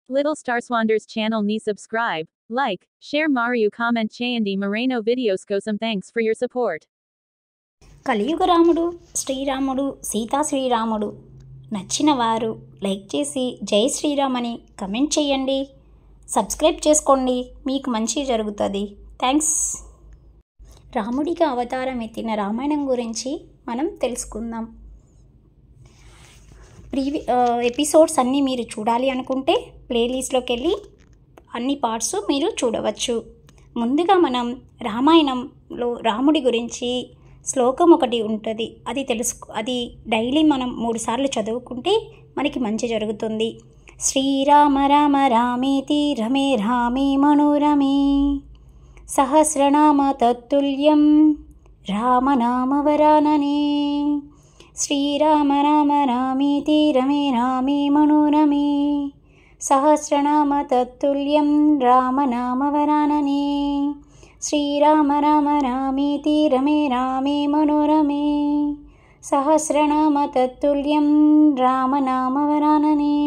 Little Starswanders channel ni subscribe, like, share Mario comment చేయండి Moreno videos కోసం thanks for your support. కలియుగ రాముడు శ్రీరాముడు సీతా శ్రీరాముడు నచ్చిన వారు లైక్ చేసి జై శ్రీరామ్ అని కమెంట్ చేయండి. సబ్స్క్రైబ్ చేసుకోండి, మీకు మంచి జరుగుతుంది. థ్యాంక్స్. రాముడికి అవతారం ఎత్తిన రామాయణం గురించి మనం తెలుసుకుందాం. ఎపిసోడ్స్ అన్నీ మీరు చూడాలి అనుకుంటే ప్లేలిస్ట్లోకి వెళ్ళి అన్ని పార్ట్స్ మీరు చూడవచ్చు. ముందుగా మనం రామాయణంలో రాముడి గురించి శ్లోకం ఒకటి ఉంటుంది, అది డైలీ మనం 3 సార్లు చదువుకుంటే మనకి మంచి జరుగుతుంది. శ్రీరామ రామ రామేతి రమే రామే మనోరమే సహస్రనామ తత్తుల్యం రామనామవరాననే. శ్రీరామ రామ రామేతి రమే రామే మనోరమే సహస్రనామ తత్తుల్యం రామనామవరాననే. శ్రీరామ రామ రామేతి రమే రామే మనోరమే సహస్రనామ తత్తుల్యం రామనామవరాననే.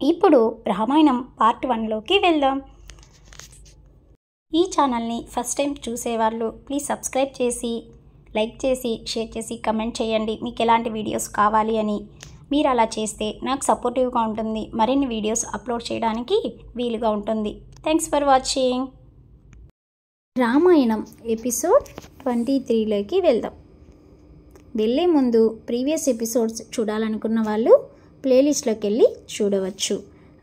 ఇప్పుడు రామాయణం పార్ట్ 1లోకి వెళ్దాం. ఈ ఛానల్ని ఫస్ట్ టైం చూసేవాళ్ళు ప్లీజ్ సబ్స్క్రైబ్ చేసి లైక్ చేసి షేర్ చేసి కమెంట్ చేయండి మీకు ఎలాంటి వీడియోస్ కావాలి అని. మీరు అలా చేస్తే నాకు సపోర్టివ్గా ఉంటుంది, మరిన్ని వీడియోస్ అప్లోడ్ చేయడానికి వీలుగా ఉంటుంది. Thanks for watching. Ramayanam episode 23లోకి వెళ్దాం. వెళ్ళే ముందు ప్రీవియస్ ఎపిసోడ్స్ చూడాలనుకున్న వాళ్ళు ప్లేలిస్ట్లోకి వెళ్ళి చూడవచ్చు.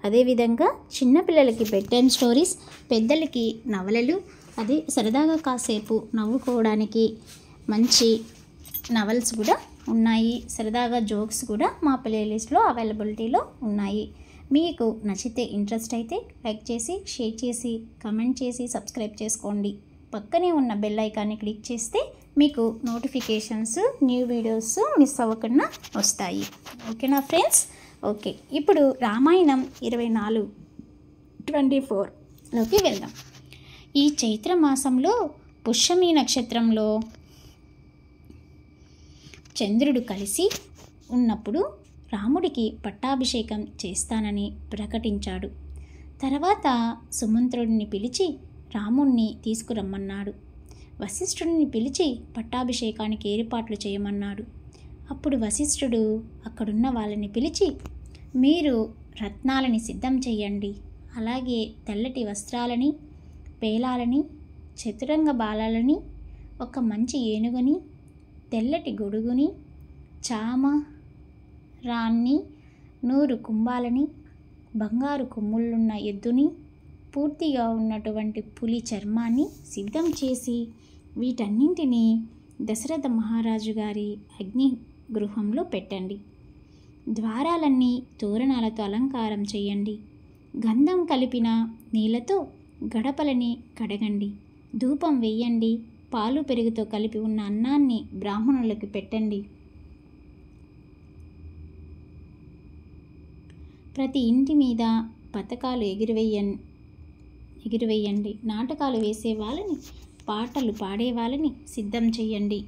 అదేవిధంగా చిన్నపిల్లలకి బెడ్ టైమ్ స్టోరీస్, పెద్దలకి నవలలు, అదే సరదాగా కాసేపు నవ్వుకోవడానికి మంచి నవల్స్ కూడా ఉన్నాయి. సరదాగా జోక్స్ కూడా మా ప్లేలిస్ట్లో అవైలబిలిటీలో ఉన్నాయి. మీకు నచ్చితే ఇంట్రెస్ట్ అయితే లైక్ చేసి షేర్ చేసి కమెంట్ చేసి సబ్స్క్రైబ్ చేసుకోండి. పక్కనే ఉన్న బెల్ ఐకాన్ని క్లిక్ చేస్తే మీకు నోటిఫికేషన్స్ న్యూ వీడియోస్ మిస్ అవ్వకుండా వస్తాయి. ఓకేనా ఫ్రెండ్స్? ఓకే, ఇప్పుడు రామాయణం 24లోకి వెళ్దాం. ఈ చైత్ర మాసంలో పుష్యమి నక్షత్రంలో చంద్రుడు కలిసి ఉన్నప్పుడు రాముడికి పట్టాభిషేకం చేస్తానని ప్రకటించాడు. తర్వాత సుమంత్రుడిని పిలిచి రాముణ్ణి తీసుకురమ్మన్నాడు. వశిష్ఠుడిని పిలిచి పట్టాభిషేకానికి ఏర్పాట్లు చేయమన్నాడు. అప్పుడు వశిష్ఠుడు అక్కడున్న వాళ్ళని పిలిచి, మీరు రత్నాలని సిద్ధం చేయండి, అలాగే తెల్లటి వస్త్రాలని, పేలాలని, చతురంగ బాలాలని, ఒక మంచి ఏనుగుని, తెల్లటి గొడుగుని, చామ రాన్ని, 100 కుంభాలని, బంగారు కొమ్ముళ్ళున్న ఎద్దుని, పూర్తిగా ఉన్నటువంటి పులి చర్మాన్ని సిద్ధం చేసి వీటన్నింటినీ దశరథ మహారాజు గారి అగ్ని గృహంలో పెట్టండి. ద్వారాలన్నీ తోరణాలతో అలంకారం చేయండి. గంధం కలిపిన నీళ్ళతో గడపలని కడగండి. ధూపం వేయండి. పాలు పెరుగుతో కలిపి ఉన్న అన్నాన్ని బ్రాహ్మణులకు పెట్టండి. ప్రతి ఇంటి మీద పతాకాలు ఎగిరివేయండి. నాటకాలు వేసే వాళ్ళని, పాటలు పాడే వాళ్ళని సిద్ధం చేయండి.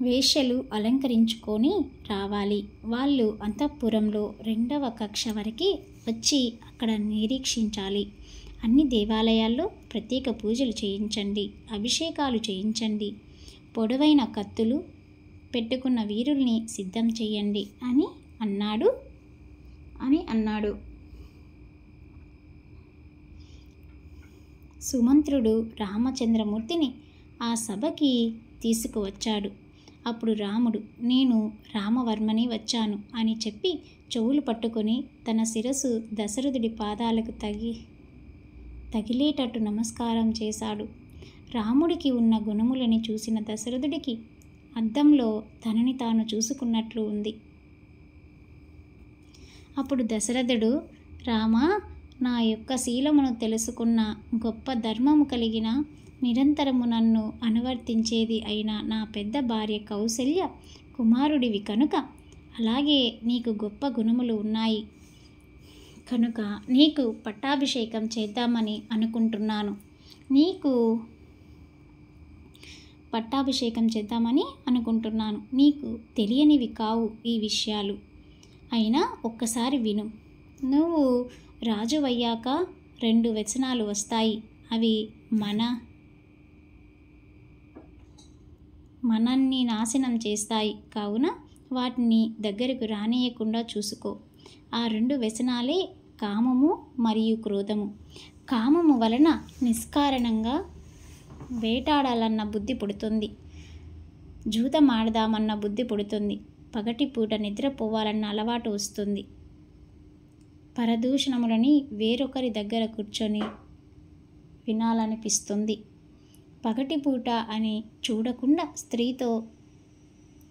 వేశ్యలు అలంకరించుకొని రావాలి. వాళ్ళు అంతఃపురంలో 2వ కక్ష వరకు వచ్చి అక్కడ నిరీక్షించాలి. అన్ని దేవాలయాల్లో ప్రత్యేక పూజలు చేయించండి, అభిషేకాలు చేయించండి. పొడవైన కత్తులు పెట్టుకున్న వీరుల్ని సిద్ధం చేయండి అని అన్నాడు. సుమంత్రుడు రామచంద్రమూర్తిని ఆ సభకి తీసుకువచ్చాడు. అప్పుడు రాముడు, నేను రామవర్మని వచ్చాను అని చెప్పి చెవులు పట్టుకొని తన శిరస్సు దశరథుడి పాదాలకు తగిలేటట్టు నమస్కారం చేశాడు. రాముడికి ఉన్న గుణములని చూసిన దశరథుడికి అద్దంలో తనని తాను చూసుకున్నట్లు ఉంది. అప్పుడు దశరథుడు, రామా, నా యొక్క శీలమును తెలుసుకున్న, గొప్ప ధర్మము కలిగిన, నిరంతరము నన్ను అనువర్తించేది అయిన నా పెద్ద భార్య కౌసల్య కుమారుడివి కనుక, అలాగే నీకు గొప్ప గుణములు ఉన్నాయి కనుక నీకు పట్టాభిషేకం చేద్దామని అనుకుంటున్నాను. నీకు తెలియనివి కావు ఈ విషయాలు. అయినా ఒక్కసారి విను. నువ్వు రాజు అయ్యాక 2 వ్యసనాలు వస్తాయి. అవి మనల్ని నాశనం చేస్తాయి. కావున వాటిని దగ్గరకు రానియకుండా చూసుకో. ఆ 2 వ్యసనాలే కామము మరియు క్రోధము. కామము వలన నిష్కారణంగా వేటాడాలన్న బుద్ధి పుడుతుంది. జూదమాడదామన్న బుద్ధి పుడుతుంది. పగటిపూట నిద్రపోవాలన్న అలవాటు వస్తుంది. పరదూషణములని వేరొకరి దగ్గర కూర్చొని వినాలనిపిస్తుంది. పగటిపూట అని చూడకుండా స్త్రీతో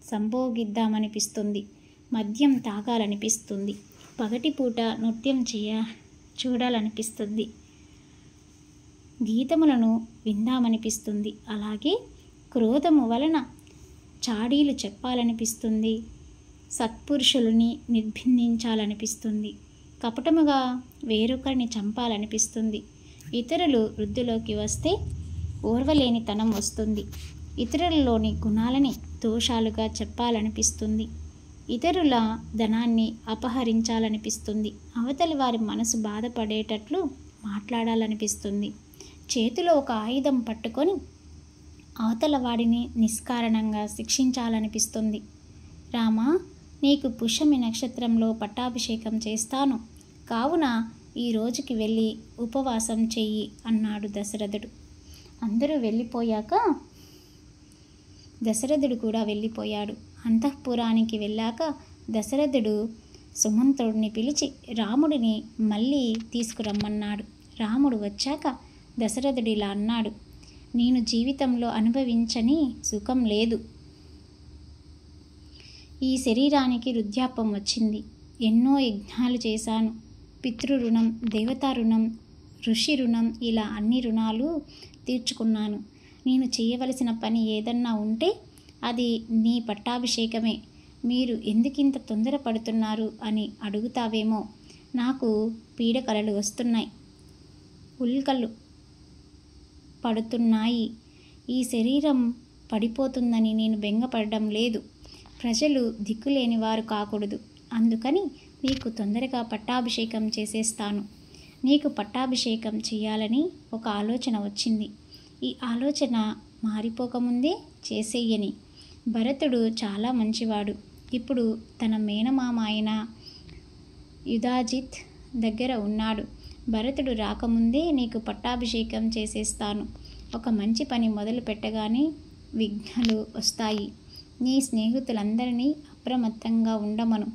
సంభోగిద్దామనిపిస్తుంది. మద్యం తాగాలనిపిస్తుంది. పగటిపూట నృత్యం చూడాలనిపిస్తుంది. గీతములను విందామనిపిస్తుంది. అలాగే క్రోధము వలన చాడీలు చెప్పాలనిపిస్తుంది. సత్పురుషులని నిర్బంధించాలనిపిస్తుంది. కపటముగా వేరొకరిని చంపాలనిపిస్తుంది. ఇతరులు వృద్ధిలోకి వస్తే ఓర్వలేనితనం వస్తుంది. ఇతరులలోని గుణాలని దోషాలుగా చెప్పాలనిపిస్తుంది. ఇతరుల ధనాన్ని అపహరించాలనిపిస్తుంది. అవతలి వారి మనసు బాధపడేటట్లు మాట్లాడాలనిపిస్తుంది. చేతిలో ఒక ఆయుధం పట్టుకొని అవతల వాడిని నిష్కారణంగా శిక్షించాలనిపిస్తుంది. రామా, నీకు పుష్యమి నక్షత్రంలో పట్టాభిషేకం చేస్తాను. కావున ఈ రోజుకి వెళ్ళి ఉపవాసం చెయ్యి అన్నాడు దశరథుడు. అందరూ వెళ్ళిపోయాక దశరథుడు కూడా వెళ్ళిపోయాడు. అంతఃపురానికి వెళ్ళాక దశరథుడు సుమంత్రుడిని పిలిచి రాముడిని మళ్ళీ తీసుకురమ్మన్నాడు. రాముడు వచ్చాక దశరథుడు ఇలా అన్నాడు: నేను జీవితంలో అనుభవించని సుఖం లేదు. ఈ శరీరానికి వృద్ధాప్యం వచ్చింది. ఎన్నో యజ్ఞాలు చేశాను. పితృరుణం, దేవతా రుణం, ఋషి రుణం, ఇలా అన్ని రుణాలు తీర్చుకున్నాను. నేను చేయవలసిన పని ఏదన్నా ఉంటే అది నీ పట్టాభిషేకమే. మీరు ఎందుకింత తొందరపడుతున్నారు అని అడుగుతావేమో. నాకు పీడకలలు వస్తున్నాయి, ఉల్కలు పడుతున్నాయి. ఈ శరీరం పడిపోతుందని నేను బెంగపడడం లేదు. ప్రజలు దిక్కులేని వారు కాకూడదు. అందుకని నీకు తొందరగా పట్టాభిషేకం చేసేస్తాను. నీకు పట్టాభిషేకం చేయాలని ఒక ఆలోచన వచ్చింది. ఈ ఆలోచన మారిపోకముందే చేసేయని. భరతుడు చాలా మంచివాడు. ఇప్పుడు తన మేనమామ అయిన యుధాజిత్ దగ్గర ఉన్నాడు. భరతుడు రాకముందే నీకు పట్టాభిషేకం చేసేస్తాను. ఒక మంచి పని మొదలు పెట్టగానే విఘ్నాలు వస్తాయి. నీ స్నేహితులందరినీ అప్రమత్తంగా ఉండమను.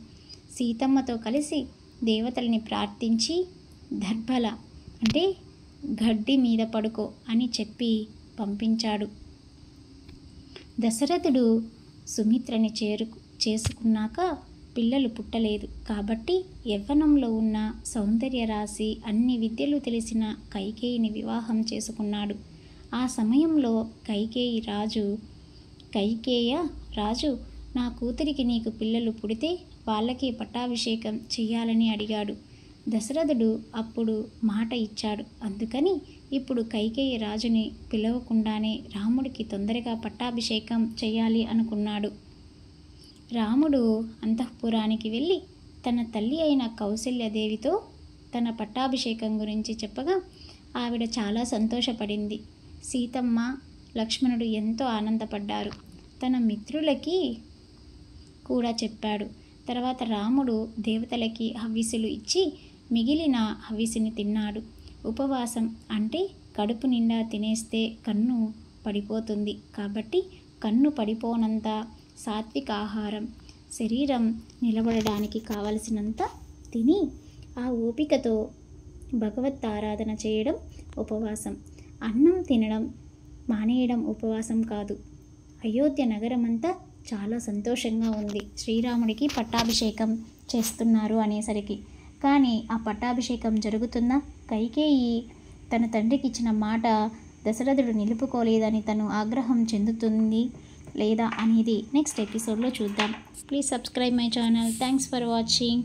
సీతమ్మతో కలిసి దేవతల్ని ప్రార్థించి దర్భల అంటే గడ్డి మీద పడుకో అని చెప్పి పంపించాడు. దశరథుడు సుమిత్రని చేసుకున్నాక పిల్లలు పుట్టలేదు. కాబట్టి యవ్వనంలో ఉన్న సౌందర్య రాశి, అన్ని విద్యలు తెలిసిన కైకేయిని వివాహం చేసుకున్నాడు. ఆ సమయంలో కైకేయ రాజు నా కూతురికి నీకు పిల్లలు పుడితే వాళ్ళకి పట్టాభిషేకం చెయ్యాలని అడిగాడు. దశరథుడు అప్పుడు మాట ఇచ్చాడు. అందుకని ఇప్పుడు కైకేయి రాజుని పిలవకుండానే రాముడికి తొందరగా పట్టాభిషేకం చేయాలి అనుకున్నాడు. రాముడు అంతఃపురానికి వెళ్ళి తన తల్లి అయిన కౌసల్యదేవితో తన పట్టాభిషేకం గురించి చెప్పగా ఆవిడ చాలా సంతోషపడింది. సీతమ్మ, లక్ష్మణుడు ఎంతో ఆనందపడ్డారు. తన మిత్రులకి కూడా చెప్పాడు. తర్వాత రాముడు దేవతలకి హవ్యసులు ఇచ్చి మిగిలిన హవ్యసుని తిన్నాడు. ఉపవాసం అంటే కడుపు నిండా తినేస్తే కన్ను పడిపోతుంది. కాబట్టి కన్ను పడిపోనంత సాత్విక ఆహారం, శరీరం నిలబడడానికి కావలసినంత తిని ఆ ఓపికతో భగవత్ ఆరాధన చేయడం ఉపవాసం. అన్నం తినడం మానేయడం ఉపవాసం కాదు. అయోధ్య నగరమంతా చాలా సంతోషంగా ఉంది. శ్రీరాముడికి పట్టాభిషేకం చేస్తున్నారు అనేసరికి. కానీ ఆ పట్టాభిషేకం జరుగుతుందా? కైకేయి తన తండ్రికి ఇచ్చిన మాట దశరథుడు నిలుపుకోలేదని తను ఆగ్రహం చెందుతుంది లేదా అనేది నెక్స్ట్ ఎపిసోడ్లో చూద్దాం. Please subscribe my channel. Thanks for watching.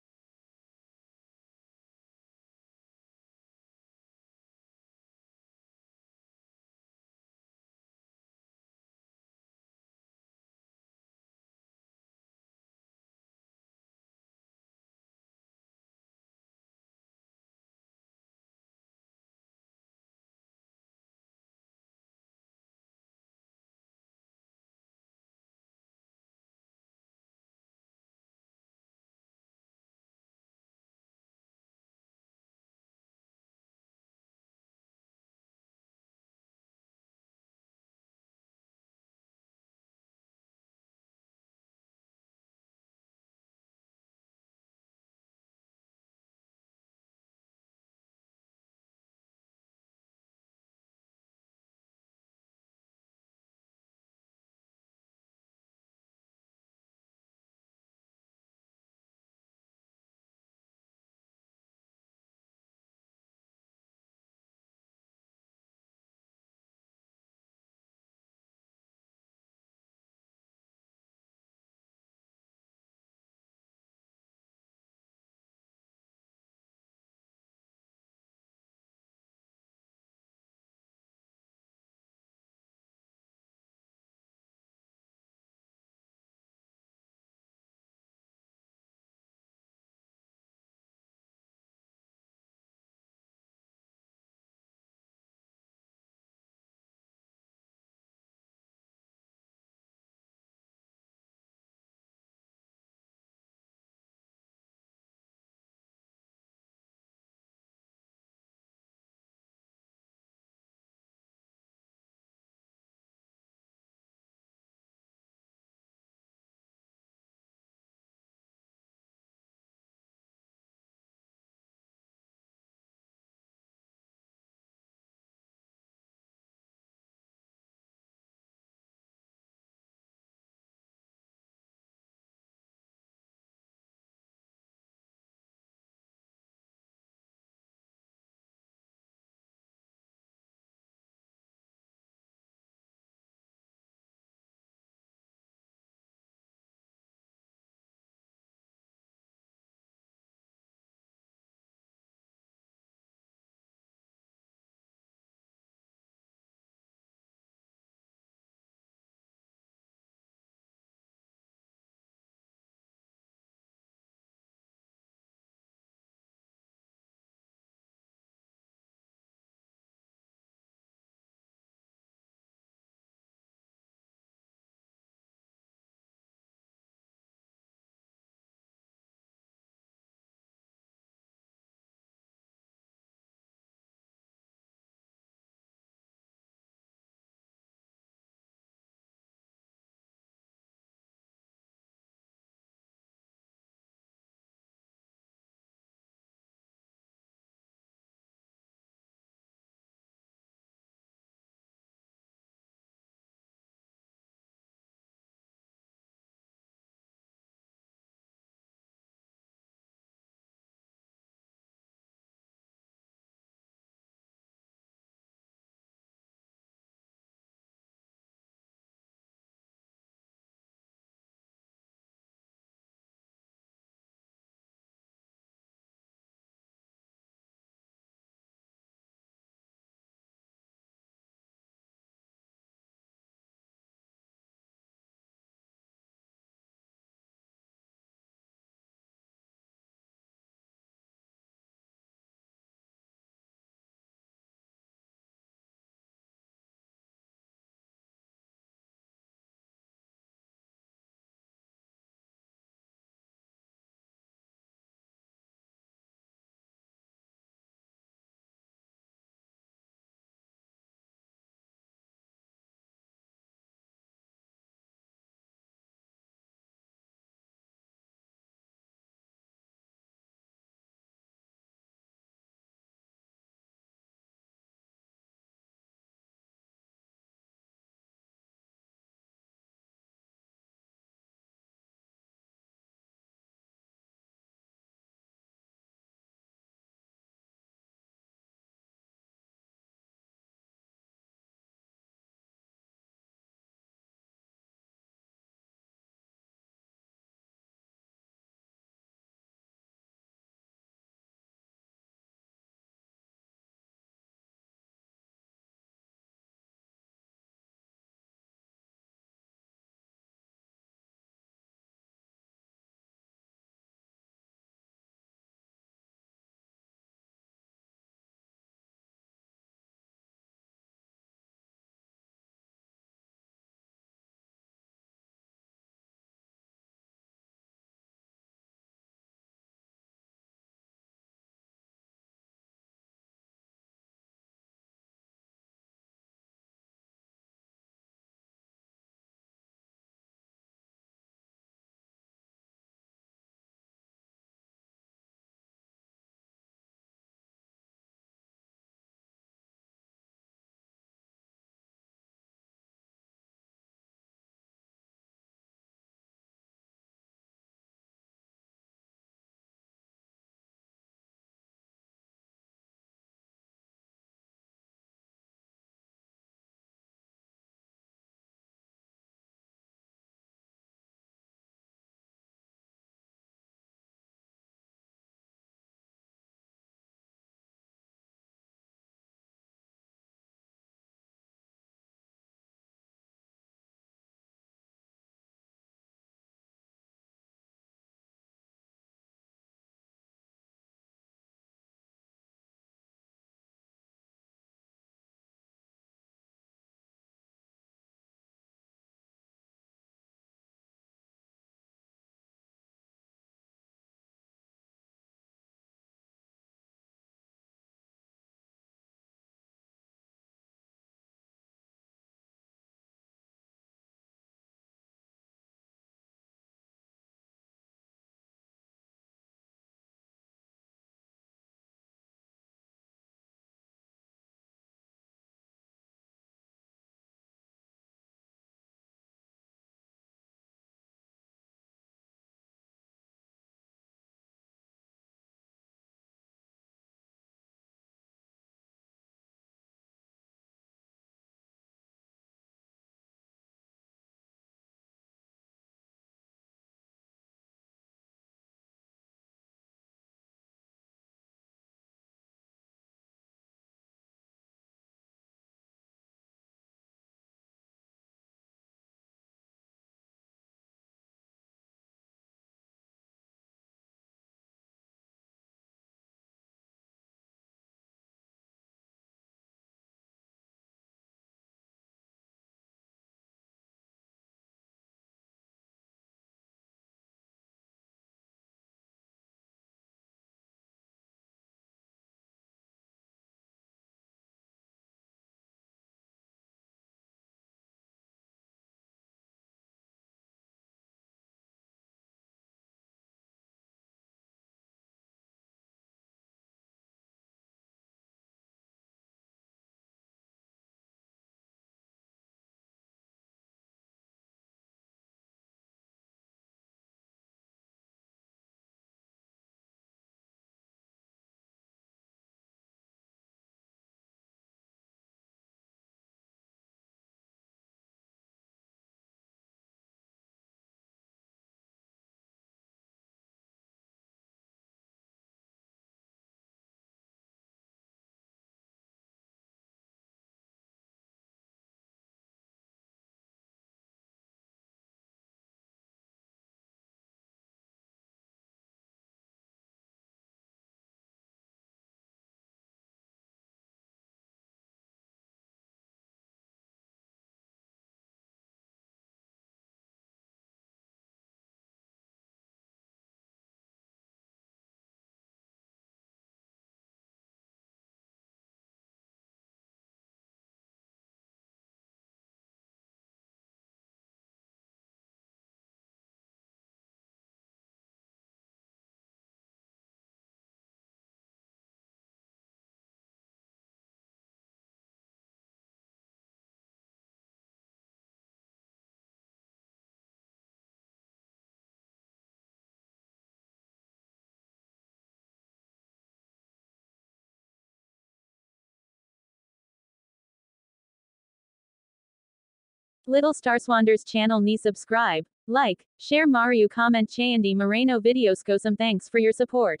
Little Stars Wonders channel ni subscribe, like, share Mario comment చేయండి Moreno videos కోసం thanks for your support.